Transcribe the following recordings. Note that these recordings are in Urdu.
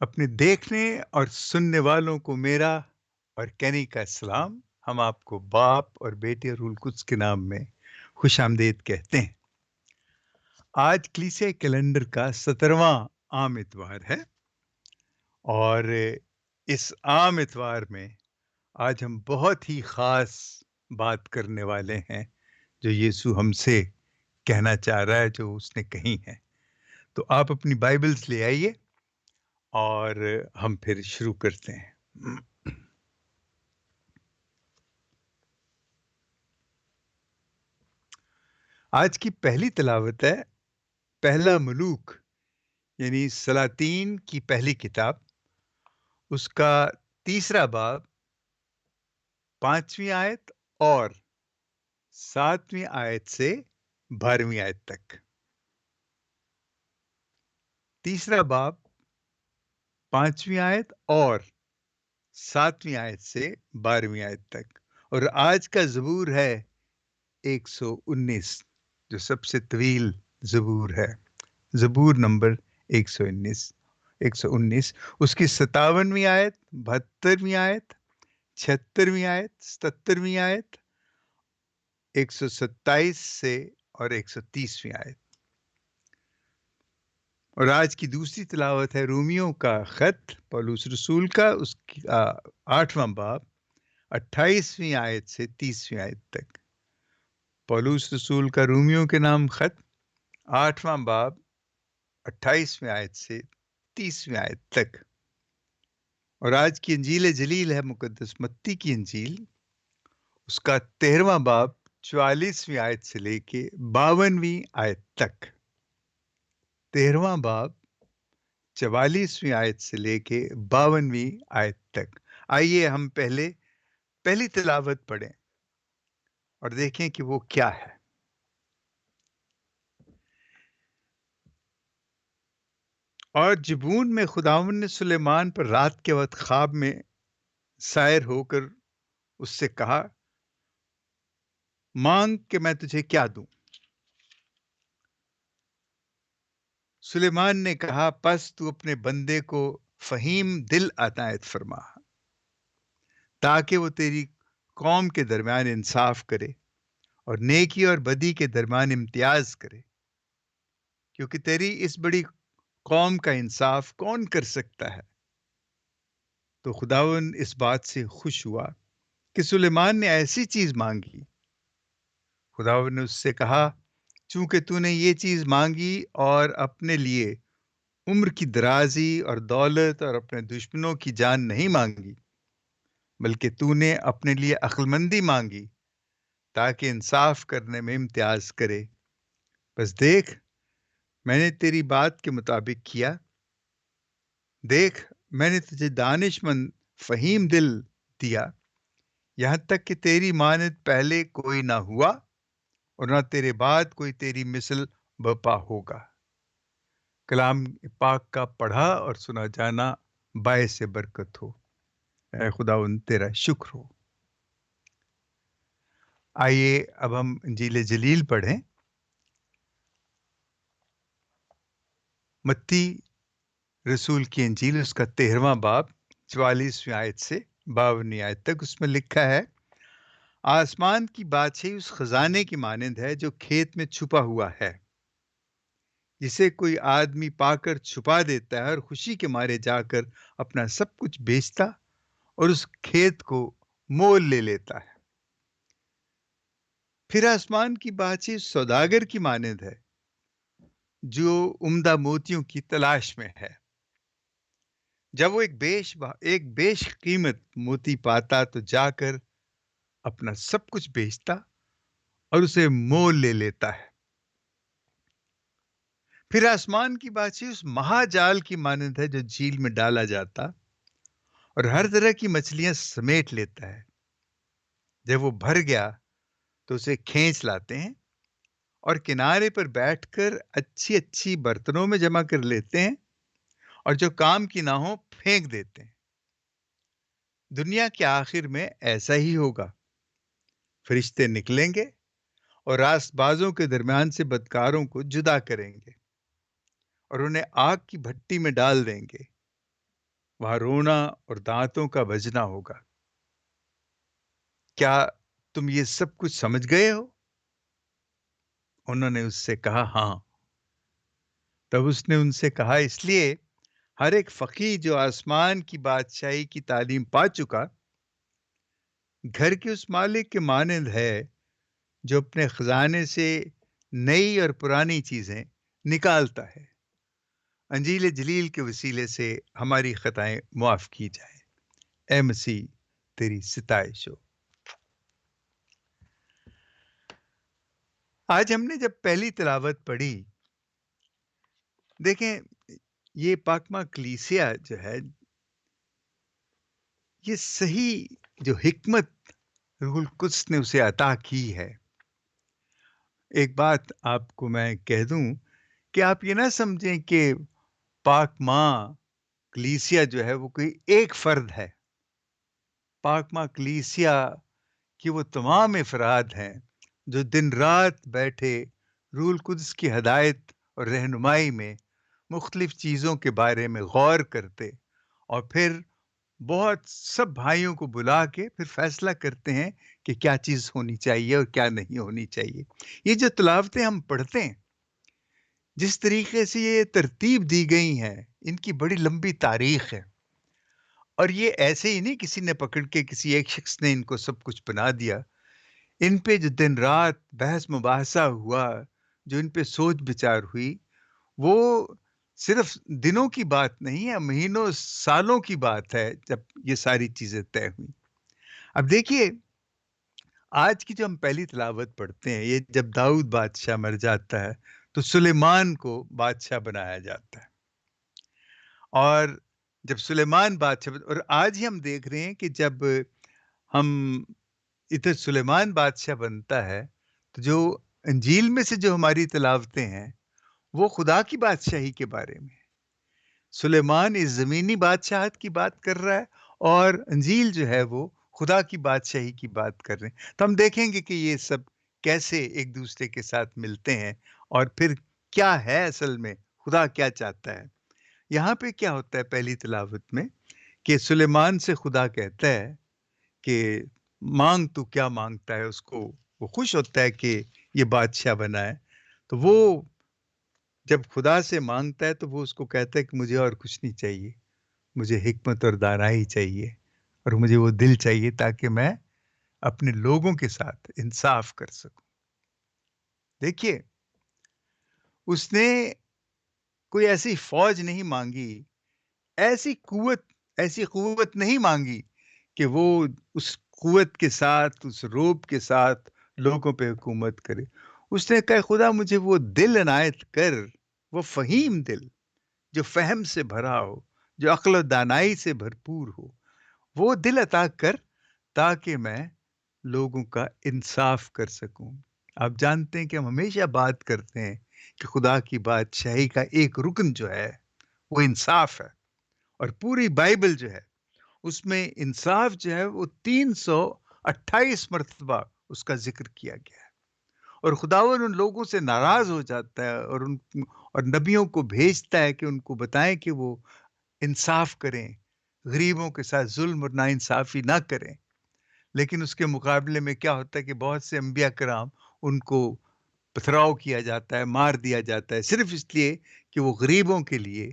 اپنے دیکھنے اور سننے والوں کو میرا اور کینی کا سلام۔ ہم آپ کو باپ اور بیٹے اور روح القدس کے نام میں خوش آمدید کہتے ہیں۔ آج کلیسیا کیلنڈر کا 17واں عام اتوار ہے، اور اس عام اتوار میں آج ہم بہت ہی خاص بات کرنے والے ہیں جو یسوع ہم سے کہنا چاہ رہا ہے، جو اس نے کہی ہے۔ تو آپ اپنی بائبلز لے آئیے اور ہم پھر شروع کرتے ہیں۔ آج کی پہلی تلاوت ہے پہلا ملوک، یعنی سلاطین کی پہلی کتاب، اس کا 3 باب 5ویں آیت اور 7ویں آیت سے 12ویں آیت تک۔ 3 باب 5ویں آیت اور 7ویں آیت سے 12ویں آیت تک، اور آج کا زبور ہے 119، جو سب سے طویل زبور ہے، زبور نمبر 119۔ اس کی 57ویں آیت، 72ویں آیت، 76ویں آیت، 77ویں آیت، 127 سے اور 130ویں آیت۔ اور آج کی دوسری تلاوت ہے رومیوں کا خط پولس رسول کا، اس کی 8واں باب 28ویں آیت سے 30ویں آیت تک۔ پولس رسول کا رومیوں کے نام خط، 8واں باب 28ویں آیت سے 30ویں آیت تک۔ اور آج کی انجیل جلیل ہے مقدس متی کی انجیل، اس کا 13واں باب 44ویں آیت سے لے کے 52ویں آیت تک۔ 13واں باب 44ویں آیت سے لے کے 52ویں آیت تک۔ آئیے ہم پہلی تلاوت پڑھیں اور دیکھیں کہ وہ کیا ہے۔ اور جبون میں خداوند نے سلیمان پر رات کے وقت خواب میں سائر ہو کر اس سے کہا، مانگ کہ میں تجھے کیا دوں۔ سلیمان نے کہا، پس تو اپنے بندے کو فہیم دل عنایت فرما، تاکہ وہ تیری قوم کے درمیان انصاف کرے اور نیکی اور بدی کے درمیان امتیاز کرے، کیونکہ تیری اس بڑی قوم کا انصاف کون کر سکتا ہے؟ تو خداوند اس بات سے خوش ہوا کہ سلیمان نے ایسی چیز مانگی۔ خداوند نے اس سے کہا، چونکہ تو نے یہ چیز مانگی اور اپنے لیے عمر کی درازی اور دولت اور اپنے دشمنوں کی جان نہیں مانگی، بلکہ تو نے اپنے لیے عقل مندی مانگی تاکہ انصاف کرنے میں امتیاز کرے، بس دیکھ میں نے تیری بات کے مطابق کیا۔ دیکھ میں نے تجھے دانش مند فہیم دل دیا، یہاں تک کہ تیری مانند پہلے کوئی نہ ہوا اور نہ تیرے بعد کوئی تیری مثل بپا ہوگا۔ کلام پاک کا پڑھا اور سنا جانا باعث برکت ہو۔ اے خداوند تیرا شکر ہو۔ آئیے اب ہم انجیل جلیل پڑھیں۔ متی رسول کی انجیل، اس کا 13واں باب 44ویں آیت سے 52ویں آیت تک۔ اس میں لکھا ہے، آسمان کی بادشاہی اس خزانے کی مانند ہے جو کھیت میں چھپا ہوا ہے، جسے کوئی آدمی پا کر چھپا دیتا ہے اور خوشی کے مارے جا کر اپنا سب کچھ بیچتا اور اس کھیت کو مول لے لیتا ہے۔ پھر آسمان کی بادشاہی اس سوداگر کی مانند ہے جو عمدہ موتیوں کی تلاش میں ہے۔ جب وہ ایک بیش قیمت موتی پاتا تو جا کر اپنا سب کچھ بیچتا اور اسے مول لے لیتا ہے۔ پھر آسمان کی بادشاہی اس مہا جال کی مانند ہے جو جھیل میں ڈالا جاتا اور ہر طرح کی مچھلیاں سمیٹ لیتا ہے۔ جب وہ بھر گیا تو اسے کھینچ لاتے ہیں اور کنارے پر بیٹھ کر اچھی اچھی برتنوں میں جمع کر لیتے ہیں، اور جو کام کی نہ ہو پھینک دیتے ہیں۔ دنیا کے آخر میں ایسا ہی ہوگا۔ فرشتے نکلیں گے اور راست بازوں کے درمیان سے بدکاروں کو جدا کریں گے اور انہیں آگ کی بھٹی میں ڈال دیں گے۔ وہاں رونا اور دانتوں کا بجنا ہوگا۔ کیا تم یہ سب کچھ سمجھ گئے ہو؟ انہوں نے اس سے کہا ہاں۔ تب اس نے ان سے کہا اس لیے ہر ایک فقیہ جو آسمان کی بادشاہی کی تعلیم پا چکا گھر کے اس مالک کے مانند ہے جو اپنے خزانے سے نئی اور پرانی چیزیں نکالتا ہے۔ انجیل جلیل کے وسیلے سے ہماری خطائیں معاف کی جائیں۔ اے مسیح تیری ستائش ہو۔ آج ہم نے جب پہلی تلاوت پڑھی، دیکھیں یہ پاکمہ کلیسیا جو ہے، یہ صحیح جو حکمت روح القدس نے اسے عطا کی ہے۔ ایک بات آپ کو میں کہہ دوں کہ آپ یہ نہ سمجھیں کہ پاک ماں کلیسیا جو ہے وہ کوئی ایک فرد ہے۔ پاک ماں کلیسیا کہ وہ تمام افراد ہیں جو دن رات بیٹھے روح القدس کی ہدایت اور رہنمائی میں مختلف چیزوں کے بارے میں غور کرتے اور پھر بہت سب بھائیوں کو بلا کے پھر فیصلہ کرتے ہیں کہ کیا چیز ہونی چاہیے اور کیا نہیں ہونی چاہیے۔ یہ جو تلاوتیں ہم پڑھتے ہیں، جس طریقے سے یہ ترتیب دی گئی ہیں، ان کی بڑی لمبی تاریخ ہے، اور یہ ایسے ہی نہیں کسی نے پکڑ کے کسی ایک شخص نے ان کو سب کچھ بنا دیا۔ ان پہ جو دن رات بحث مباحثہ ہوا، جو ان پہ سوچ بچار ہوئی، وہ صرف دنوں کی بات نہیں ہے، مہینوں سالوں کی بات ہے جب یہ ساری چیزیں طے ہوئی۔ اب دیکھیے، آج کی جو ہم پہلی تلاوت پڑھتے ہیں، یہ جب داؤد بادشاہ مر جاتا ہے تو سلیمان کو بادشاہ بنایا جاتا ہے، اور جب سلیمان بادشاہ، اور آج ہی ہم دیکھ رہے ہیں کہ جب ہم ادھر سلیمان بادشاہ بنتا ہے تو جو انجیل میں سے جو ہماری تلاوتیں ہیں وہ خدا کی بادشاہی کے بارے میں ہے۔ سلیمان اس زمینی بادشاہت کی بات کر رہا ہے، اور انجیل جو ہے وہ خدا کی بادشاہی کی بات کر رہے ہیں۔ تو ہم دیکھیں گے کہ یہ سب کیسے ایک دوسرے کے ساتھ ملتے ہیں، اور پھر کیا ہے اصل میں خدا کیا چاہتا ہے۔ یہاں پہ کیا ہوتا ہے پہلی تلاوت میں کہ سلیمان سے خدا کہتا ہے کہ مانگ تو کیا مانگتا ہے، اس کو وہ خوش ہوتا ہے کہ یہ بادشاہ بنا ہے۔ تو وہ جب خدا سے مانگتا ہے تو وہ اس کو کہتا ہے کہ مجھے اور کچھ نہیں چاہیے، مجھے حکمت اور دانائی چاہیے، اور مجھے وہ دل چاہیے تاکہ میں اپنے لوگوں کے ساتھ انصاف کر سکوں۔ دیکھیے، اس نے کوئی ایسی فوج نہیں مانگی، ایسی قوت نہیں مانگی کہ وہ اس قوت کے ساتھ، اس روب کے ساتھ لوگوں پہ حکومت کرے۔ اس نے کہا خدا مجھے وہ دل عنایت کر، وہ فہیم دل جو فہم سے بھرا ہو، جو عقل و دانائی سے بھرپور ہو، وہ دل عطا کر تاکہ میں لوگوں کا انصاف کر سکوں۔ آپ جانتے ہیں کہ ہم ہمیشہ بات کرتے ہیں کہ خدا کی بادشاہی کا ایک رکن جو ہے وہ انصاف ہے، اور پوری بائبل جو ہے اس میں انصاف جو ہے وہ 328 مرتبہ اس کا ذکر کیا گیا ہے، اور خداوند ان لوگوں سے ناراض ہو جاتا ہے اور نبیوں کو بھیجتا ہے کہ ان کو بتائیں کہ وہ انصاف کریں، غریبوں کے ساتھ ظلم اور ناانصافی نہ کریں۔ لیکن اس کے مقابلے میں کیا ہوتا ہے کہ بہت سے انبیاء کرام ان کو پتھراؤ کیا جاتا ہے، مار دیا جاتا ہے، صرف اس لیے کہ وہ غریبوں کے لیے،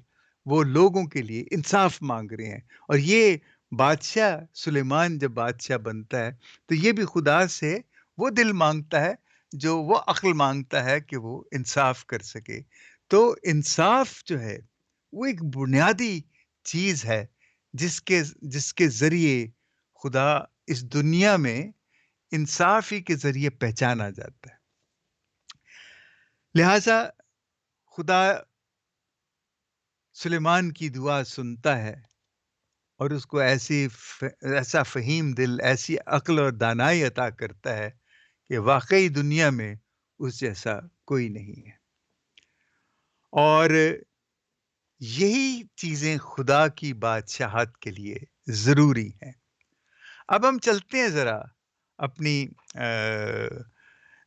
وہ لوگوں کے لیے انصاف مانگ رہے ہیں۔ اور یہ بادشاہ سلیمان جب بادشاہ بنتا ہے تو یہ بھی خدا سے وہ دل مانگتا ہے، جو وہ عقل مانگتا ہے کہ وہ انصاف کر سکے۔ تو انصاف جو ہے وہ ایک بنیادی چیز ہے جس کے ذریعے خدا اس دنیا میں انصاف ہی کے ذریعے پہچانا جاتا ہے۔ لہذا خدا سلیمان کی دعا سنتا ہے، اور اس کو ایسا فہیم دل، ایسی عقل اور دانائی عطا کرتا ہے کہ واقعی دنیا میں اس جیسا کوئی نہیں ہے۔ اور یہی چیزیں خدا کی بادشاہت کے لیے ضروری ہیں۔ اب ہم چلتے ہیں ذرا اپنی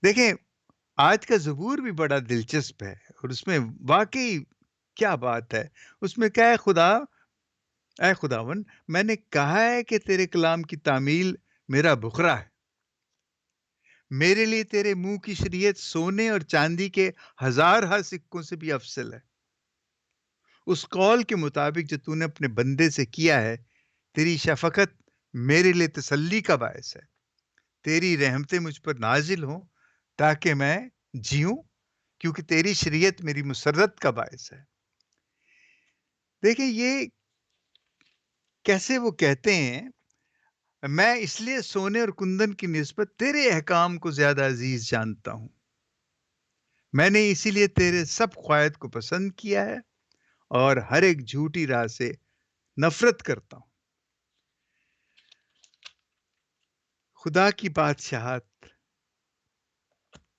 دیکھیں، آج کا زبور بھی بڑا دلچسپ ہے، اور اس میں واقعی کیا بات ہے۔ اس میں کیا ہے، خدا اے خداون، میں نے کہا ہے کہ تیرے کلام کی تعمیل میرا بکھرا ہے. میرے لیے تیرے منہ کی شریعت سونے اور چاندی کے ہزارہ سکوں سے بھی افضل ہے. اس قول کے مطابق جو تو نے اپنے بندے سے کیا ہے، تیری شفقت میرے لیے تسلی کا باعث ہے. تیری رحمتیں مجھ پر نازل ہوں تاکہ میں جیوں، کیونکہ تیری شریعت میری مسرت کا باعث ہے. دیکھیں یہ کیسے وہ کہتے ہیں، میں اس لیے سونے اور کندن کی نسبت تیرے احکام کو زیادہ عزیز جانتا ہوں. میں نے اسی لیے تیرے سب قواعد کو پسند کیا ہے اور ہر ایک جھوٹی راہ سے نفرت کرتا ہوں. خدا کی بادشاہت،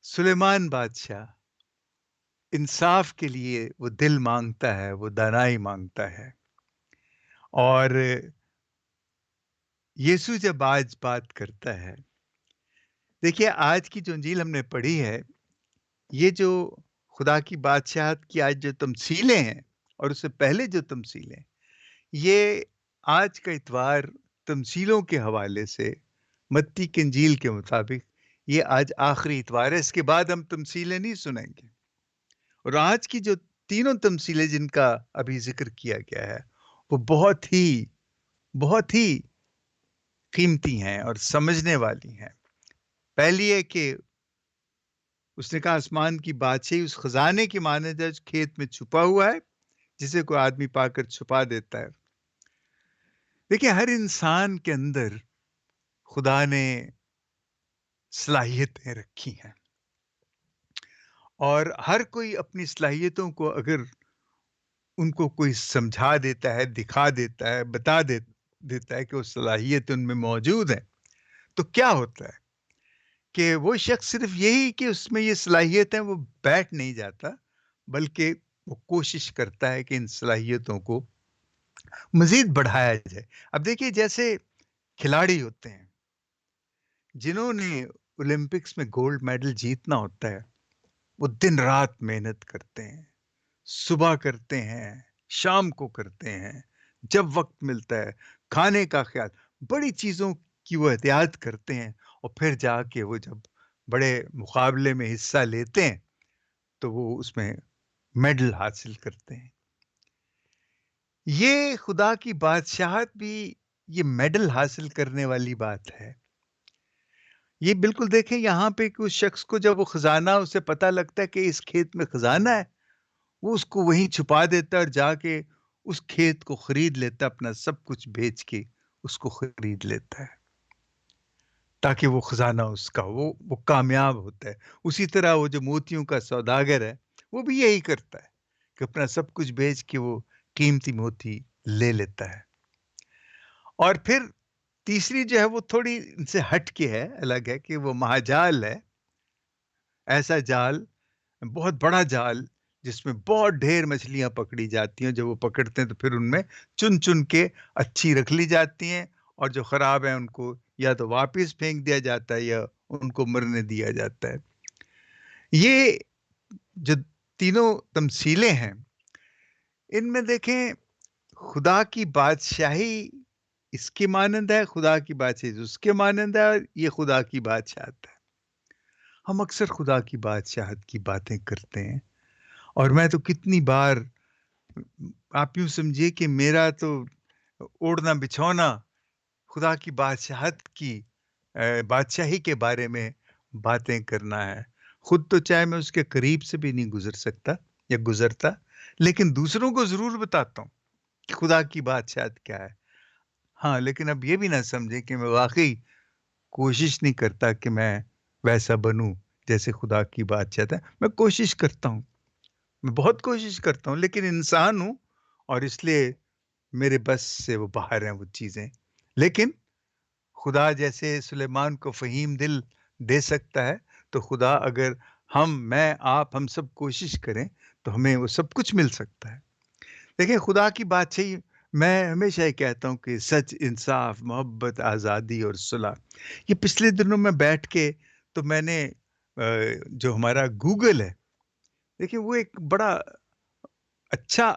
سلیمان بادشاہ انصاف کے لیے وہ دل مانگتا ہے، وہ دانائی مانگتا ہے. اور یسوع جب آج بات کرتا ہے، دیکھیے آج کی جو انجیل ہم نے پڑھی ہے، یہ جو خدا کی بادشاہت کی آج جو تمثیلیں ہیں اور اس سے پہلے جو تمثیلیں، یہ آج کا اتوار تمثیلوں کے حوالے سے متی کی انجیل کے مطابق یہ آج آخری اتوار ہے. اس کے بعد ہم تمثیلیں نہیں سنیں گے. اور آج کی جو تینوں تمثیلیں جن کا ابھی ذکر کیا گیا ہے، وہ بہت ہی قیمتی ہیں اور سمجھنے والی ہیں. پہلی ہے کہ اس نے کہا آسمان کی بادشاہی اس خزانے کی مانند ہے جو کھیت میں چھپا ہوا ہے، جسے کوئی آدمی پا کر چھپا دیتا ہے. دیکھیں ہر انسان کے اندر خدا نے صلاحیتیں رکھی ہیں، اور ہر کوئی اپنی صلاحیتوں کو اگر ان کو کوئی سمجھا دیتا ہے، دکھا دیتا ہے، دیتا ہے کہ وہ صلاحیت ان میں موجود ہے، تو کیا ہوتا ہے کہ وہ شخص صرف یہی کہ اس میں یہ صلاحیت ہے وہ بیٹھ نہیں جاتا، بلکہ وہ کوشش کرتا ہے کہ ان صلاحیتوں کو مزید بڑھایا جائے. اب دیکھیے جیسے کھلاڑی ہوتے ہیں جنہوں نے اولمپکس میں گولڈ میڈل جیتنا ہوتا ہے، وہ دن رات محنت کرتے ہیں، صبح کرتے ہیں، شام کو کرتے ہیں، جب وقت ملتا ہے کھانے کا خیال، بڑی چیزوں کی وہ احتیاط کرتے ہیں، اور پھر جا کے وہ جب بڑے مقابلے میں حصہ لیتے ہیں تو وہ اس میں میڈل حاصل کرتے ہیں. یہ خدا کی بادشاہت بھی یہ میڈل حاصل کرنے والی بات ہے. یہ بالکل دیکھیں یہاں پہ کہ اس شخص کو جب وہ خزانہ اسے پتہ لگتا ہے کہ اس کھیت میں خزانہ ہے، وہ اس کو وہیں چھپا دیتا ہے اور جا کے اس کھیت کو خرید لیتا ہے، اپنا سب کچھ بیچ کے اس کو خرید لیتا ہے تاکہ وہ خزانہ اس کا وہ کامیاب ہوتا ہے. اسی طرح وہ جو موتیوں کا سوداگر ہے وہ بھی یہی کرتا ہے کہ اپنا سب کچھ بیچ کے وہ قیمتی موتی لے لیتا ہے. اور پھر تیسری جو ہے وہ تھوڑی ان سے ہٹ کے ہے، الگ ہے کہ وہ مہاجال ہے. ایسا جال، بہت بڑا جال جس میں بہت ڈھیر مچھلیاں پکڑی جاتی ہیں. جب وہ پکڑتے ہیں تو پھر ان میں چن چن کے اچھی رکھ لی جاتی ہیں، اور جو خراب ہیں ان کو یا تو واپس پھینک دیا جاتا ہے یا ان کو مرنے دیا جاتا ہے. یہ جو تینوں تمثیلیں ہیں، ان میں دیکھیں خدا کی بادشاہی اس کے مانند ہے، خدا کی بادشاہی اس کے مانند ہے، اور یہ خدا کی بادشاہت ہے. ہم اکثر خدا کی بادشاہت کی باتیں کرتے ہیں، اور میں تو کتنی بار، آپ یوں سمجھیے کہ میرا تو اوڑھنا بچھونا خدا کی بادشاہت کی بادشاہی کے بارے میں باتیں کرنا ہے. خود تو چاہے میں اس کے قریب سے بھی نہیں گزر سکتا یا گزرتا، لیکن دوسروں کو ضرور بتاتا ہوں کہ خدا کی بادشاہت کیا ہے. ہاں لیکن اب یہ بھی نہ سمجھیں کہ میں واقعی کوشش نہیں کرتا کہ میں ویسا بنوں جیسے خدا کی بادشاہت ہے. میں کوشش کرتا ہوں، میں بہت کوشش کرتا ہوں، لیکن انسان ہوں اور اس لیے میرے بس سے وہ باہر ہیں وہ چیزیں. لیکن خدا جیسے سلیمان کو فہیم دل دے سکتا ہے، تو خدا اگر میں آپ ہم سب کوشش کریں تو ہمیں وہ سب کچھ مل سکتا ہے. دیکھیں خدا کی بادشاہی، میں ہمیشہ یہ کہتا ہوں کہ سچ، انصاف، محبت، آزادی اور صلح. یہ پچھلے دنوں میں بیٹھ کے تو میں نے جو ہمارا گوگل ہے، دیکھیں وہ ایک بڑا اچھا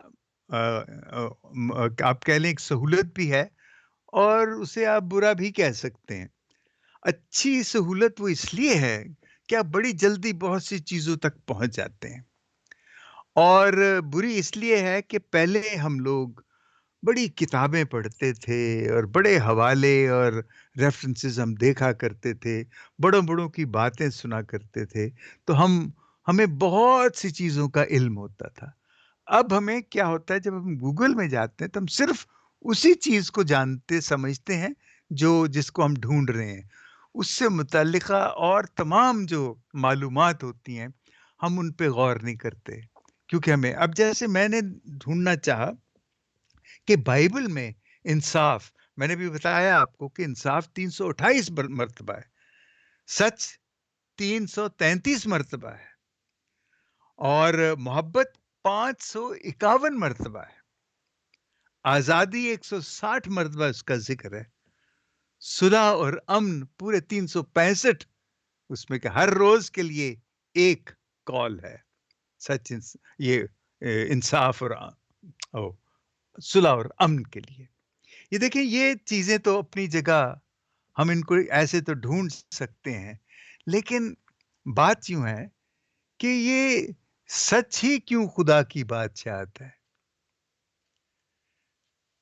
آپ کہہ لیں ایک سہولت بھی ہے، اور اسے آپ برا بھی کہہ سکتے ہیں۔ اچھی سہولت وہ اس لیے ہے کہ آپ بڑی جلدی بہت سی چیزوں تک پہنچ جاتے ہیں، اور بری اس لیے ہے کہ پہلے ہم لوگ بڑی کتابیں پڑھتے تھے اور بڑے حوالے اور ریفرنسز ہم دیکھا کرتے تھے، بڑوں بڑوں کی باتیں سنا کرتے تھے، تو ہمیں بہت سی چیزوں کا علم ہوتا تھا۔ اب ہمیں کیا ہوتا ہے، جب ہم گوگل میں جاتے ہیں تو ہم صرف اسی چیز کو جانتے سمجھتے ہیں جس کو ہم ڈھونڈ رہے ہیں۔ اس سے متعلقہ اور تمام جو معلومات ہوتی ہیں، ہم ان پہ غور نہیں کرتے، کیونکہ اب جیسے میں نے ڈھونڈنا چاہا کہ بائبل میں انصاف، میں نے بھی بتایا آپ کو کہ انصاف 328 مرتبہ ہے، سچ 333 مرتبہ ہے، اور محبت 551 مرتبہ ہے، آزادی 160 مرتبہ اس کا ذکر ہے، صلح اور امن پورے 365، اس میں کہ ہر روز کے لیے ایک کال ہے، سچ یہ انصاف اور صلح اور امن کے لیے۔ یہ دیکھیں، یہ چیزیں تو اپنی جگہ ہم ان کو ایسے تو ڈھونڈ سکتے ہیں، لیکن بات یوں ہے کہ یہ سچ ہی کیوں خدا کی بادشاہت ہے،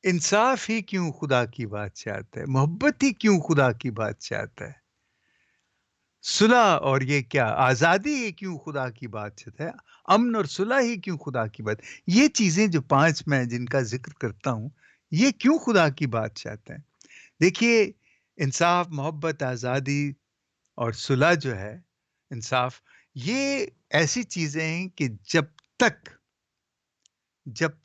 انصاف ہی کیوں خدا کی بادشاہت ہے، محبت ہی کیوں خدا کی بادشاہت ہے، صلح اور یہ کیا آزادی ہی کیوں خدا کی بادشاہت ہے، امن اور صلح ہی کیوں خدا کی بات، یہ چیزیں جو 5 میں جن کا ذکر کرتا ہوں، یہ کیوں خدا کی بادشاہت ہے؟ دیکھیے، انصاف، محبت، آزادی اور صلح جو ہے، انصاف، یہ ایسی چیزیں ہیں کہ جب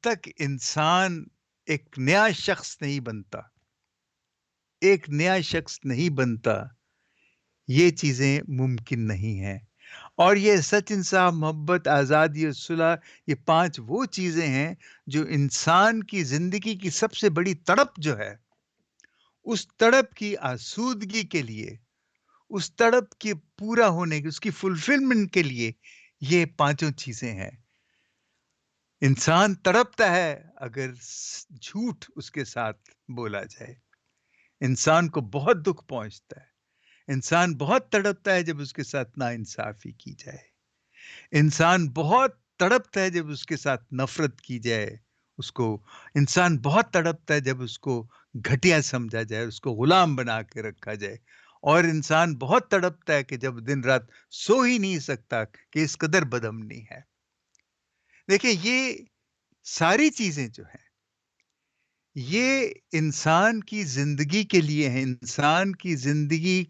تک انسان ایک نیا شخص نہیں بنتا، ایک نیا شخص نہیں بنتا، یہ چیزیں ممکن نہیں ہیں۔ اور یہ سچ، انصاف، محبت، آزادی اور صلح، یہ 5 وہ چیزیں ہیں جو انسان کی زندگی کی سب سے بڑی تڑپ جو ہے، اس تڑپ کی آسودگی کے لیے، اس تڑپ کے پورا ہونے کی، اس کی فلفلمنٹ کے لیے یہ 5 چیزیں ہیں۔ انسان تڑپتا ہے اگر جھوٹ اس کے ساتھ بولا جائے، انسان کو بہت دکھ پہنچتا ہے، انسان بہت تڑپتا ہے جب اس کے ساتھ ناانصافی کی جائے، انسان بہت تڑپتا ہے جب اس کے ساتھ نفرت کی جائے، انسان بہت تڑپتا ہے جب اس کو گھٹیا سمجھا جائے، اس کو غلام بنا کے رکھا جائے، اور انسان بہت تڑپتا ہے کہ جب دن رات سو ہی نہیں سکتا کہ اس قدر بدامنی ہے۔ دیکھیں، یہ ساری چیزیں جو ہیں، یہ انسان کی زندگی کے لیے ہیں، انسان کی زندگی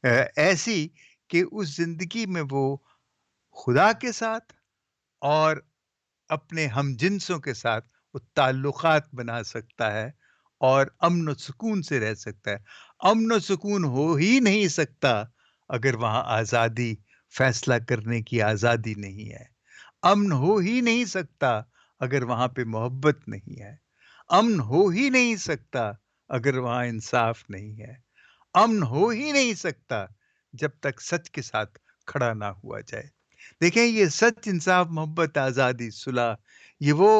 ایسی کہ اس زندگی میں وہ خدا کے ساتھ اور اپنے ہم جنسوں کے ساتھ وہ تعلقات بنا سکتا ہے، اور امن و سکون سے رہ سکتا ہے۔ امن و سکون ہو ہی نہیں سکتا اگر وہاں آزادی، فیصلہ کرنے کی آزادی نہیں ہے۔ امن ہو ہی نہیں سکتا اگر وہاں پہ محبت نہیں ہے۔ امن ہو ہی نہیں سکتا اگر وہاں انصاف نہیں ہے۔ امن ہو ہی نہیں سکتا جب تک سچ کے ساتھ کھڑا نہ ہوا جائے۔ دیکھیں، یہ سچ، انصاف، محبت، آزادی، صلح، یہ وہ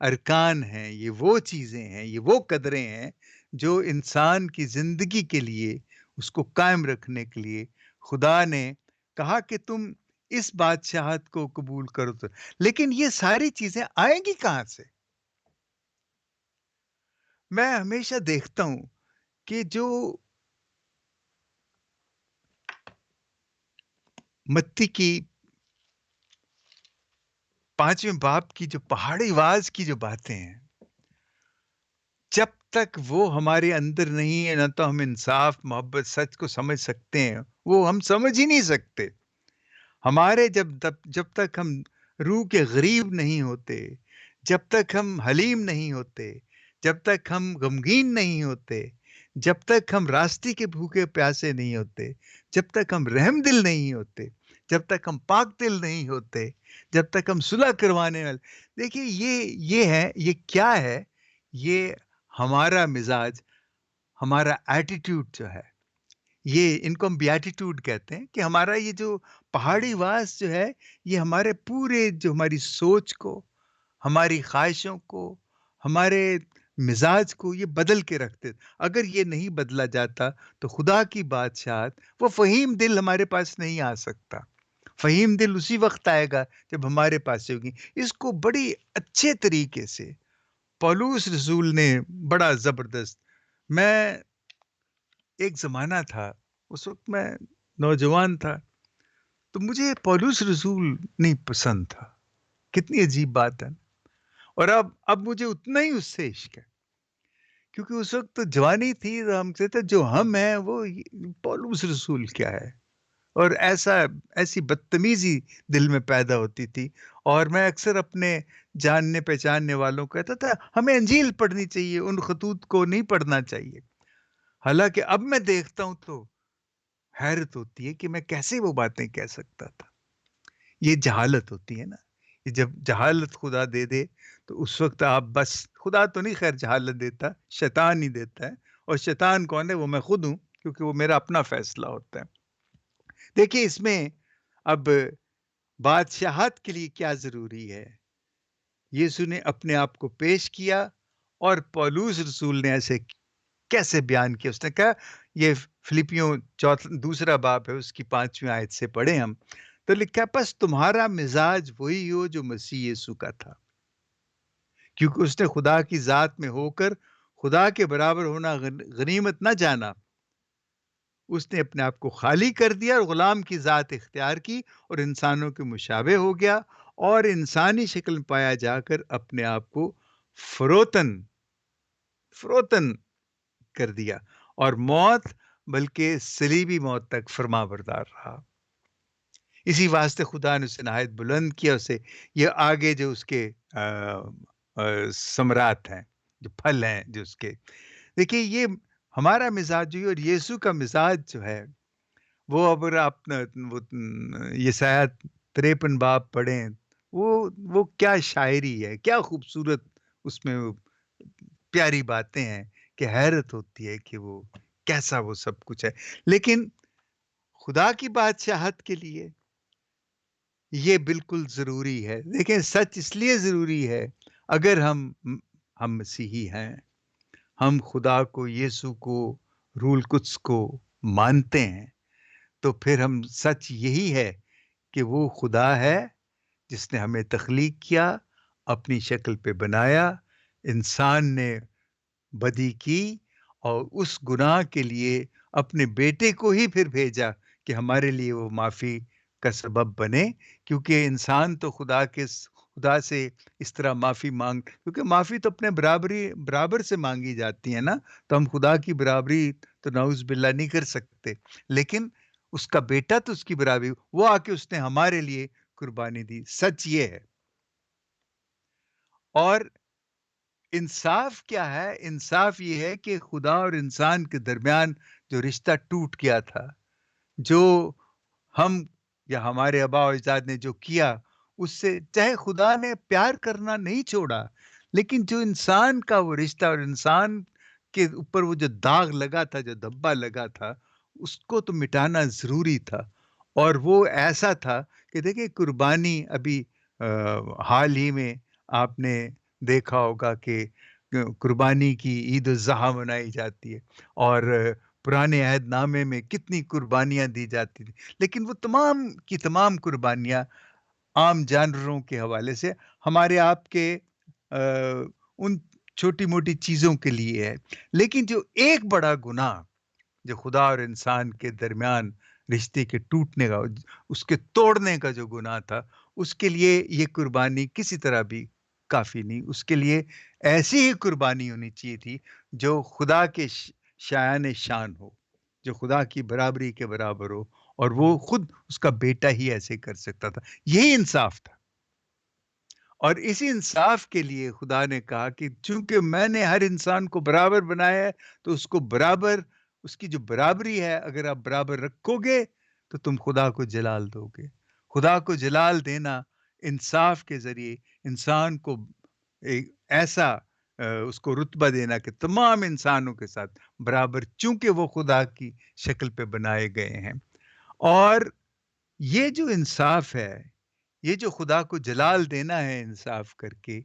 ارکان ہیں، یہ وہ چیزیں ہیں، یہ وہ قدریں ہیں جو انسان کی زندگی کے لیے، اس کو قائم رکھنے کے لیے خدا نے کہا کہ تم اس بادشاہت کو قبول کرو تو۔ لیکن یہ ساری چیزیں آئیں گی کہاں سے؟ میں ہمیشہ دیکھتا ہوں کہ جو متی کی 5ویں باب کی جو پہاڑی واز کی جو باتیں ہیں، جب تک وہ ہمارے اندر نہیں ہے، نہ تو ہم انصاف، محبت، سچ کو سمجھ سکتے ہیں، وہ ہم سمجھ ہی نہیں سکتے۔ ہمارے جب تک ہم روح کے غریب نہیں ہوتے، جب تک ہم حلیم نہیں ہوتے، جب تک ہم غمگین نہیں ہوتے، جب تک ہم راستے کے بھوکے پیاسے نہیں ہوتے، جب تک ہم رحم دل نہیں ہوتے، جب تک ہم پاک دل نہیں ہوتے، جب تک ہم صلح کروانے والے، دیکھیے، یہ ہے، یہ کیا ہے؟ یہ ہمارا مزاج، ہمارا ایٹیٹیوڈ جو ہے، یہ ان کو ہم بیاٹیٹیوڈ کہتے ہیں، کہ ہمارا یہ جو پہاڑی واس جو ہے، یہ ہمارے پورے جو ہماری سوچ کو، ہماری خواہشوں کو ہمارے مزاج کو یہ بدل کے رکھتے. اگر یہ نہیں بدلا جاتا تو خدا کی بادشاہت، وہ فہیم دل ہمارے پاس نہیں آ سکتا. فہیم دل اسی وقت آئے گا جب ہمارے پاس ہوگی. اس کو بڑی اچھے طریقے سے پولس رسول نے بڑا زبردست. میں ایک زمانہ تھا، اس وقت میں نوجوان تھا، تو مجھے پولس رسول نہیں پسند تھا. کتنی عجیب بات ہے. اور اب مجھے اتنا ہی اس سے عشق ہے، کیونکہ اس وقت تو جوانی تھی، تو ہم کہتے جو ہم ہیں وہ پولس رسول کیا ہے. اور ایسی بدتمیزی دل میں پیدا ہوتی تھی. اور میں اکثر اپنے جاننے پہچاننے والوں کو کہتا تھا ہمیں انجیل پڑھنی چاہیے، ان خطوط کو نہیں پڑھنا چاہیے. حالانکہ اب میں دیکھتا ہوں تو حیرت ہوتی ہے کہ میں کیسے وہ باتیں کہہ سکتا تھا. یہ جہالت ہوتی ہے نا. یہ جب جہالت خدا دے دے تو اس وقت آپ بس، خدا تو نہیں خیر جہالت دیتا، شیطان ہی دیتا ہے. اور شیطان کون ہے؟ وہ میں خود ہوں، کیونکہ وہ میرا اپنا فیصلہ ہوتا ہے. دیکھیے اس میں اب بادشاہت کے لیے کیا ضروری ہے. یسوع نے اپنے آپ کو پیش کیا، اور پولس رسول نے ایسے کیسے بیان کیا. اس نے کہا، یہ فلپیوں دوسرا باب ہے، اس کی 5ویں آیت سے پڑھیں ہم، تو لکھا پس تمہارا مزاج وہی ہو جو مسیح یسوع کا تھا. کیونکہ اس نے خدا کی ذات میں ہو کر خدا کے برابر ہونا غنیمت نہ جانا. اس نے اپنے آپ کو خالی کر دیا اور غلام کی ذات اختیار کی، اور انسانوں کے مشابہ ہو گیا، اور انسانی شکل میں پایا جا کر اپنے آپ کو فروتن فروتن کر دیا، اور موت بلکہ صلیبی موت تک فرما بردار رہا. اسی واسطے خدا نے اسے نہایت بلند کیا. اسے یہ آگے جو اس کے ثمرات ہیں، جو پھل ہیں جو اس کے، دیکھیے یہ ہمارا مزاج جو ہے، اور یسوع کا مزاج جو ہے، وہ اگر آپ وہ یسایہ 53 باب پڑھیں، وہ کیا شاعری ہے، کیا خوبصورت اس میں وہ پیاری باتیں ہیں کہ حیرت ہوتی ہے کہ وہ کیسا وہ سب کچھ ہے. لیکن خدا کی بادشاہت کے لیے یہ بالکل ضروری ہے. دیکھیں سچ اس لیے ضروری ہے، اگر ہم مسیحی ہیں، ہم خدا کو، یسوع کو، روح القدس کو مانتے ہیں، تو پھر ہم سچ یہی ہے کہ وہ خدا ہے جس نے ہمیں تخلیق کیا، اپنی شکل پہ بنایا. انسان نے بدی کی، اور اس گناہ کے لیے اپنے بیٹے کو ہی پھر بھیجا کہ ہمارے لیے وہ معافی کا سبب بنے. کیونکہ انسان تو خدا سے اس طرح معافی کیونکہ معافی تو اپنے برابر سے مانگی جاتی ہے نا. تو ہم خدا کی برابری تو نعوذ باللہ نہیں کر سکتے، لیکن اس کا بیٹا تو اس کی برابری، وہ آ کے اس نے ہمارے لیے قربانی دی. سچ یہ ہے. اور انصاف کیا ہے؟ انصاف یہ ہے کہ خدا اور انسان کے درمیان جو رشتہ ٹوٹ گیا تھا، جو ہم یا ہمارے آباء و اجداد نے جو کیا، اس سے چاہے خدا نے پیار کرنا نہیں چھوڑا، لیکن جو انسان کا وہ رشتہ اور انسان کے اوپر وہ جو داغ لگا تھا، جو دھبا لگا تھا، اس کو تو مٹانا ضروری تھا. اور وہ ایسا تھا کہ دیکھیں قربانی ابھی حال ہی میں آپ نے دیکھا ہوگا کہ قربانی کی عید الاضحیٰ منائی جاتی ہے، اور پرانے عہد نامے میں کتنی قربانیاں دی جاتی تھی. لیکن وہ تمام کی تمام قربانیاں عام جانوروں کے حوالے سے ہمارے آپ کے ان چھوٹی موٹی چیزوں کے لیے ہے. لیکن جو ایک بڑا گناہ جو خدا اور انسان کے درمیان رشتے کے ٹوٹنے کا، اس کے توڑنے کا جو گناہ تھا، اس کے لیے یہ قربانی کسی طرح بھی کافی نہیں. اس کے لیے ایسی ہی قربانی ہونی چاہیے تھی جو خدا کے شایان شان ہو، جو خدا کی برابری کے برابر ہو، اور وہ خود اس کا بیٹا ہی ایسے کر سکتا تھا. یہی انصاف تھا. اور اسی انصاف کے لیے خدا نے کہا کہ چونکہ میں نے ہر انسان کو برابر بنایا ہے، تو اس کو برابر، اس کی جو برابری ہے اگر آپ برابر رکھو گے تو تم خدا کو جلال دو گے. خدا کو جلال دینا انصاف کے ذریعے، انسان کو ایک ایسا اس کو رتبہ دینا کہ تمام انسانوں کے ساتھ برابر، چونکہ وہ خدا کی شکل پہ بنائے گئے ہیں. اور یہ جو انصاف ہے، یہ جو خدا کو جلال دینا ہے انصاف کر کے،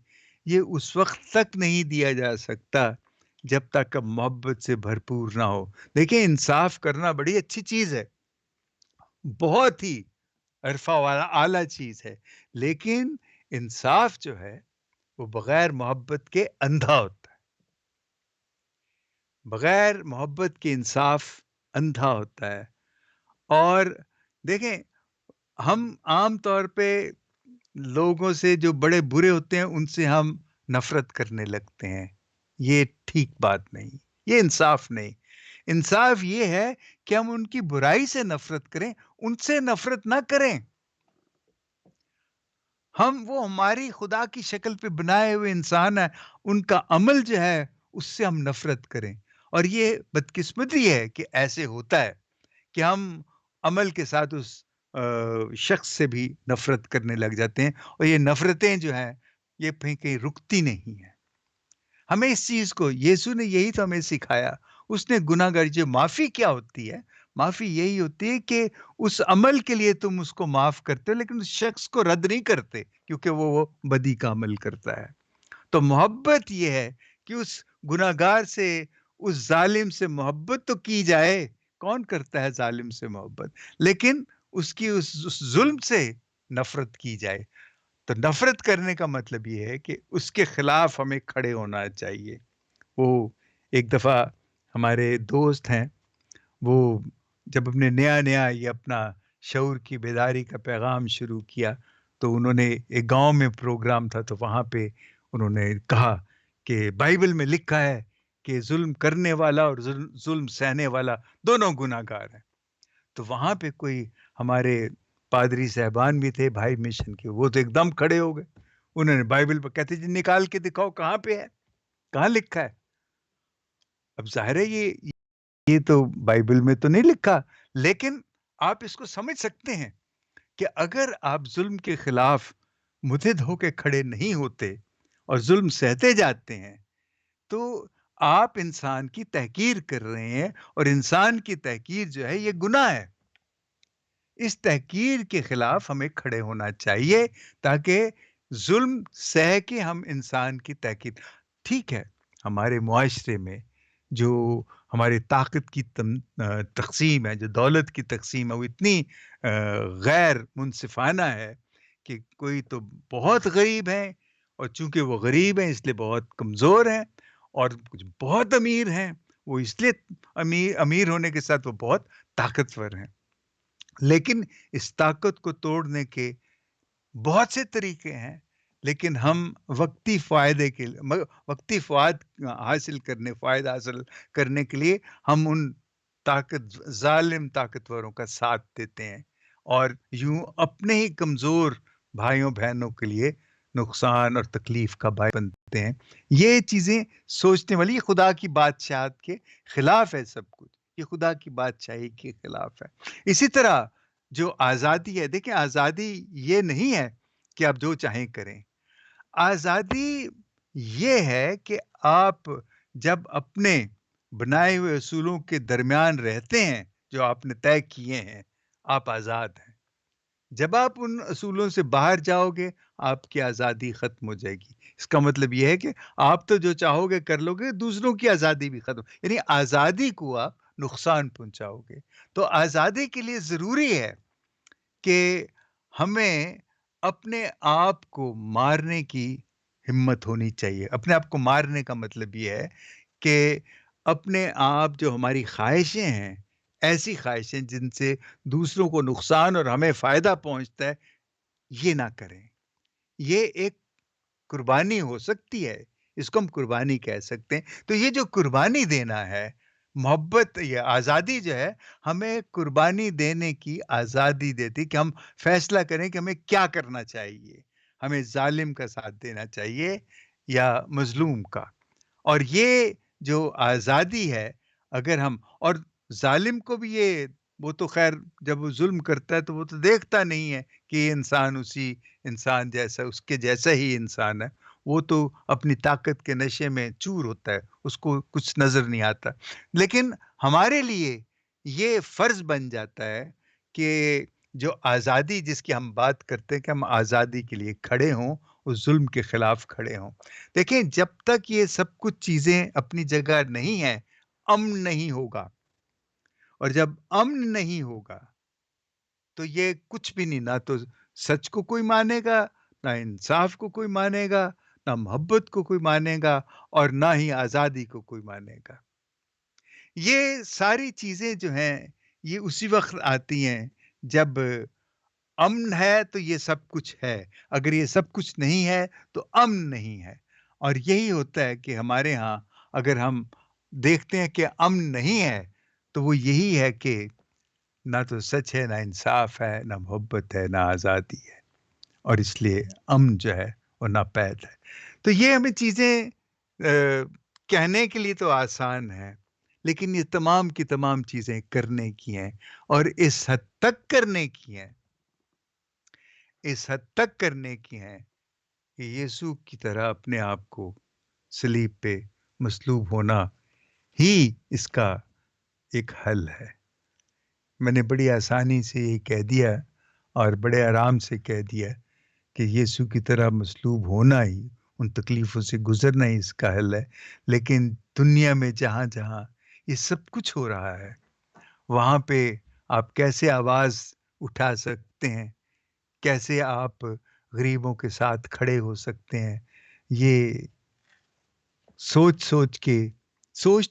یہ اس وقت تک نہیں دیا جا سکتا جب تک اب محبت سے بھرپور نہ ہو۔ دیکھیں، انصاف کرنا بڑی اچھی چیز ہے، بہت ہی عرفہ والا اعلیٰ چیز ہے، لیکن انصاف جو ہے وہ بغیر محبت کے اندھا ہوتا ہے۔ بغیر محبت کے انصاف اندھا ہوتا ہے۔ اور دیکھیں، ہم عام طور پہ لوگوں سے جو بڑے برے ہوتے ہیں ان سے ہم نفرت کرنے لگتے ہیں۔ یہ ٹھیک بات نہیں، یہ انصاف نہیں۔ انصاف یہ ہے کہ ہم ان کی برائی سے نفرت کریں، ان سے نفرت نہ کریں۔ وہ ہماری خدا کی شکل پہ بنائے ہوئے انسان ہیں، ان کا عمل جو ہے اس سے ہم نفرت کریں۔ اور یہ بدقسمتی ہے کہ ایسے ہوتا ہے کہ ہم عمل کے ساتھ اس شخص سے بھی نفرت کرنے لگ جاتے ہیں، اور یہ نفرتیں جو ہیں یہ کہیں رکتی نہیں ہیں۔ ہمیں اس چیز کو یسوع نے یہی تو ہمیں سکھایا۔ اس نے گناہ گار جو معافی کیا ہوتی ہے، معافی یہی ہوتی ہے کہ اس عمل کے لیے تم اس کو معاف کرتے ہو لیکن اس شخص کو رد نہیں کرتے، کیونکہ وہ بدی کا عمل کرتا ہے۔ تو محبت یہ ہے کہ اس گناہ گار سے، اس ظالم سے محبت تو کی جائے۔ کون کرتا ہے ظالم سے محبت؟ لیکن اس کی اس ظلم سے نفرت کی جائے۔ تو نفرت کرنے کا مطلب یہ ہے کہ اس کے خلاف ہمیں کھڑے ہونا چاہیے۔ وہ ایک دفعہ ہمارے دوست ہیں، وہ جب اپنے نیا نیا یہ اپنا شعور کی بیداری کا پیغام شروع کیا تو انہوں نے ایک گاؤں میں پروگرام تھا، تو وہاں پہ انہوں نے کہا کہ بائبل میں لکھا ہے کہ ظلم کرنے والا اور ظلم سہنے والا دونوں گناہ گار ہیں۔ تو وہاں پہ کوئی ہمارے پادری صاحبان بھی تھے، بھائی مشن کے، وہ تو ایک دم کھڑے ہو گئے۔ انہوں نے بائبل پہ کہتے جی نکال کے دکھاؤ، کہاں پہ ہے، کہاں لکھا ہے؟ اب ظاہر ہے یہ تو بائبل میں تو نہیں لکھا، لیکن آپ اس کو سمجھ سکتے ہیں کہ اگر آپ ظلم کے خلاف متحد ہو کے کھڑے نہیں ہوتے اور ظلم سہتے جاتے ہیں تو آپ انسان کی تحقیر کر رہے ہیں، اور انسان کی تحقیر جو ہے یہ گناہ ہے۔ اس تحقیر کے خلاف ہمیں کھڑے ہونا چاہیے تاکہ ظلم سہ کے ہم انسان کی تحقیر۔ ٹھیک ہے، ہمارے معاشرے میں جو ہماری طاقت کی تقسیم ہے، جو دولت کی تقسیم ہے، وہ اتنی غیر منصفانہ ہے کہ کوئی تو بہت غریب ہیں، اور چونکہ وہ غریب ہیں اس لیے بہت کمزور ہیں، اور کچھ بہت امیر ہیں، وہ اس لیے امیر ہونے کے ساتھ وہ بہت طاقتور ہیں۔ لیکن اس طاقت کو توڑنے کے بہت سے طریقے ہیں، لیکن ہم وقتی فائدے کے لیے، وقتی فائدہ حاصل کرنے کے لیے ہم ان ظالم طاقتوروں کا ساتھ دیتے ہیں، اور یوں اپنے ہی کمزور بھائیوں بہنوں کے لیے نقصان اور تکلیف کا باعث بنتے ہیں۔ یہ چیزیں سوچنے والی، یہ خدا کی بادشاہت کے خلاف ہے سب کچھ، یہ خدا کی بادشاہی کے خلاف ہے۔ اسی طرح جو آزادی ہے، دیکھیں آزادی یہ نہیں ہے کہ آپ جو چاہیں کریں۔ آزادی یہ ہے کہ آپ جب اپنے بنائے ہوئے اصولوں کے درمیان رہتے ہیں جو آپ نے طے کیے ہیں، آپ آزاد ہیں۔ جب آپ ان اصولوں سے باہر جاؤ گے آپ کی آزادی ختم ہو جائے گی۔ اس کا مطلب یہ ہے کہ آپ تو جو چاہو گے کر لو گے، دوسروں کی آزادی بھی ختم، یعنی آزادی کو آپ نقصان پہنچاؤ گے۔ تو آزادی کے لیے ضروری ہے کہ ہمیں اپنے آپ کو مارنے کی ہمت ہونی چاہیے۔ اپنے آپ کو مارنے کا مطلب یہ ہے کہ اپنے آپ جو ہماری خواہشیں ہیں، ایسی خواہشیں جن سے دوسروں کو نقصان اور ہمیں فائدہ پہنچتا ہے، یہ نہ کریں۔ یہ ایک قربانی ہو سکتی ہے، اس کو ہم قربانی کہہ سکتے ہیں۔ تو یہ جو قربانی دینا ہے، محبت، یہ آزادی جو ہے ہمیں قربانی دینے کی آزادی دیتی کہ ہم فیصلہ کریں کہ ہمیں کیا کرنا چاہیے، ہمیں ظالم کا ساتھ دینا چاہیے یا مظلوم کا۔ اور یہ جو آزادی ہے، اگر ہم، اور ظالم کو بھی وہ تو خیر جب وہ ظلم کرتا ہے تو وہ تو دیکھتا نہیں ہے کہ یہ انسان اسی انسان جیسا، اس کے جیسا ہی انسان ہے، وہ تو اپنی طاقت کے نشے میں چور ہوتا ہے، اس کو کچھ نظر نہیں آتا۔ لیکن ہمارے لیے یہ فرض بن جاتا ہے کہ جو آزادی جس کی ہم بات کرتے ہیں کہ ہم آزادی کے لیے کھڑے ہوں اس ظلم کے خلاف کھڑے ہوں۔ دیکھیں جب تک یہ سب کچھ چیزیں اپنی جگہ نہیں ہیں، امن نہیں ہوگا، اور جب امن نہیں ہوگا تو یہ کچھ بھی نہیں، نہ تو سچ کو کوئی مانے گا، نہ انصاف کو کوئی مانے گا، نہ محبت کو کوئی مانے گا، اور نہ ہی آزادی کو کوئی مانے گا۔ یہ ساری چیزیں جو ہیں یہ اسی وقت آتی ہیں جب امن ہے تو یہ سب کچھ ہے، اگر یہ سب کچھ نہیں ہے تو امن نہیں ہے۔ اور یہی ہوتا ہے کہ ہمارے ہاں اگر ہم دیکھتے ہیں کہ امن نہیں ہے تو وہ یہی ہے کہ نہ تو سچ ہے، نہ انصاف ہے، نہ محبت ہے، نہ آزادی ہے، اور اس لیے امن جو ہے وہ ناپید ہے۔ تو یہ ہمیں چیزیں کہنے کے لیے تو آسان ہے، لیکن یہ تمام کی تمام چیزیں کرنے کی ہیں، اور اس حد تک کرنے کی ہیں، اس حد تک کرنے کی ہیں کہ یسوع کی طرح اپنے آپ کو صلیب پہ مصلوب ہونا ہی اس کا ایک حل ہے۔ میں نے بڑی آسانی سے یہ کہہ دیا اور بڑے آرام سے کہہ دیا کہ یسوع کی طرح مصلوب ہونا ہی، ان تکلیفوں سے گزرنا ہی اس کا حل ہے، لیکن دنیا میں جہاں جہاں یہ سب کچھ ہو رہا ہے وہاں پہ آپ کیسے آواز اٹھا سکتے ہیں، کیسے آپ غریبوں کے ساتھ کھڑے ہو سکتے ہیں؟ یہ سوچ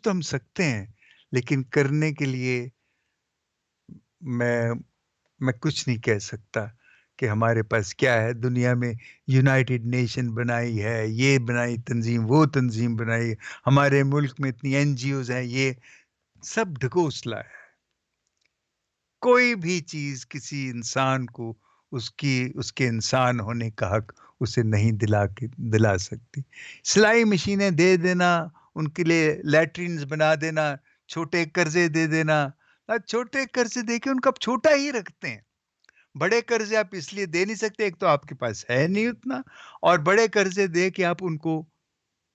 تو ہم سکتے ہیں، لیکن کرنے کے لیے میں کچھ نہیں کہہ سکتا کہ ہمارے پاس کیا ہے۔ دنیا میں یونائٹڈ نیشن بنائی ہے، یہ بنائی تنظیم، وہ تنظیم بنائی، ہمارے ملک میں اتنی NGOs ہیں، یہ سب ڈھکوسلا ہے۔ کوئی بھی چیز کسی انسان کو اس کے انسان ہونے کا حق اسے نہیں دلا سکتی۔ سلائی مشینیں دے دینا، ان کے لیے لیٹرینز بنا دینا، چھوٹے قرضے دے دینا، چھوٹے قرضے دے کے ان کو آپ چھوٹا ہی رکھتے ہیں۔ بڑے قرضے آپ اس لیے دے نہیں سکتے، ایک تو آپ کے پاس ہے نہیں اتنا، اور بڑے قرضے دے کے آپ ان کو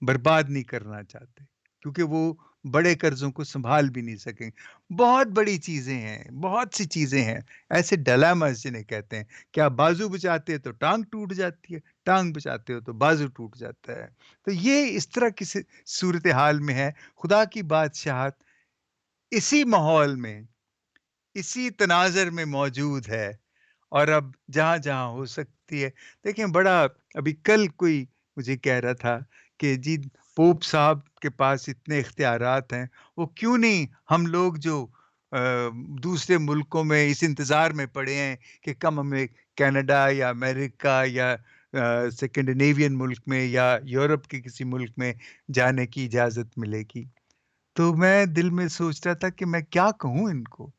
برباد نہیں کرنا چاہتے، کیونکہ وہ بڑے قرضوں کو سنبھال بھی نہیں سکیں۔ بہت بڑی چیزیں ہیں، بہت سی چیزیں ہیں، ایسے ڈیلیماز جنہیں کہتے ہیں کہ آپ بازو بچاتے ہیں تو ٹانگ ٹوٹ جاتی ہے، ٹانگ بچاتے ہو تو بازو ٹوٹ جاتا ہے۔ تو یہ اس طرح کی صورتحال میں ہے۔ خدا کی بادشاہت اسی ماحول میں، اسی تناظر میں موجود ہے، اور اب جہاں جہاں ہو سکتی ہے۔ دیکھیں بڑا ابھی کل کوئی مجھے کہہ رہا تھا کہ جی پوپ صاحب کے پاس اتنے اختیارات ہیں، وہ کیوں نہیں ہم لوگ جو دوسرے ملکوں میں اس انتظار میں پڑے ہیں کہ کم ہمیں کینیڈا یا امریکہ یا سیکنڈینیوین ملک میں یا یورپ کے کسی ملک میں جانے کی اجازت ملے گی۔ تو میں دل میں سوچ رہا تھا کہ میں کیا کہوں ان کو،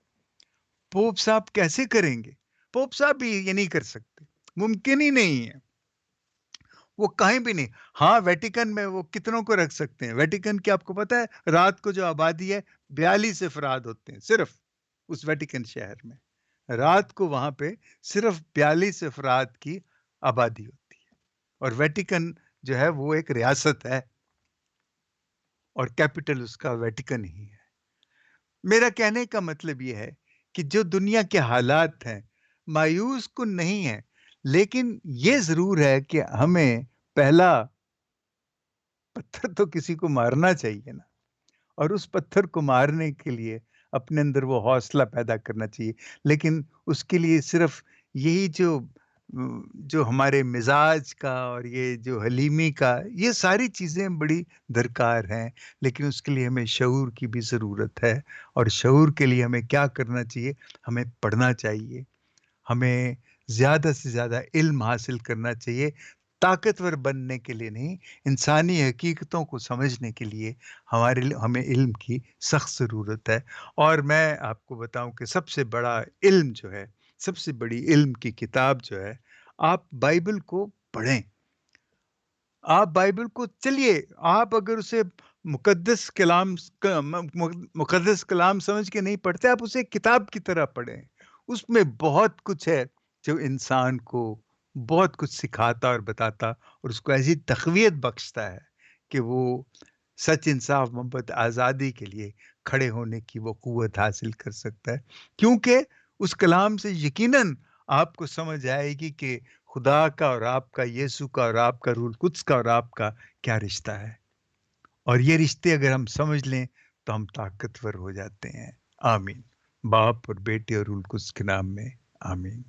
پوپ صاحب کیسے کریں گے؟ پوپ صاحب بھی یہ نہیں کر سکتے، ممکن ہی نہیں ہے، وہ کہیں بھی نہیں۔ ہاں ویٹیکن میں وہ کتنوں کو رکھ سکتے ہیں؟ ویٹیکن کی آپ کو پتا ہے رات کو جو آبادی ہے 42 افراد ہوتے ہیں صرف اس ویٹیکن شہر میں، رات کو وہاں پہ صرف 42 افراد کی آبادی ہوتی ہے، اور ویٹیکن جو ہے وہ ایک ریاست ہے، اور کیپٹل اس کا ویٹیکن ہی ہے۔ میرا کہنے کا مطلب یہ ہے کہ جو دنیا کے حالات ہیں مایوس کن نہیں ہے، لیکن یہ ضرور ہے کہ ہمیں پہلا پتھر تو کسی کو مارنا چاہیے نا، اور اس پتھر کو مارنے کے لیے اپنے اندر وہ حوصلہ پیدا کرنا چاہیے۔ لیکن اس کے لیے صرف یہی جو ہمارے مزاج کا اور یہ جو حلیمی کا، یہ ساری چیزیں بڑی درکار ہیں، لیکن اس کے لیے ہمیں شعور کی بھی ضرورت ہے۔ اور شعور کے لیے ہمیں کیا کرنا چاہیے؟ ہمیں پڑھنا چاہیے، ہمیں زیادہ سے زیادہ علم حاصل کرنا چاہیے، طاقتور بننے کے لیے نہیں، انسانی حقیقتوں کو سمجھنے کے لیے ہمیں علم کی سخت ضرورت ہے۔ اور میں آپ کو بتاؤں کہ سب سے بڑا علم جو ہے، سب سے بڑی علم کی کتاب جو ہے، آپ بائبل کو پڑھیں۔ آپ بائبل کو چلیے، آپ اگر اسے مقدس کلام سمجھ کے نہیں پڑھتے، آپ اسے کتاب کی طرح پڑھیں۔ اس میں بہت کچھ ہے جو انسان کو بہت کچھ سکھاتا اور بتاتا، اور اس کو ایسی تقویت بخشتا ہے کہ وہ سچ، انصاف، محبت، آزادی کے لیے کھڑے ہونے کی وہ قوت حاصل کر سکتا ہے، کیونکہ اس کلام سے یقیناً آپ کو سمجھ آئے گی کہ خدا کا اور آپ کا، یسوع کا اور آپ کا، روح القدس کا اور آپ کا کیا رشتہ ہے، اور یہ رشتے اگر ہم سمجھ لیں تو ہم طاقتور ہو جاتے ہیں۔ آمین۔ باپ اور بیٹے اور روح القدس کے نام میں، آمین۔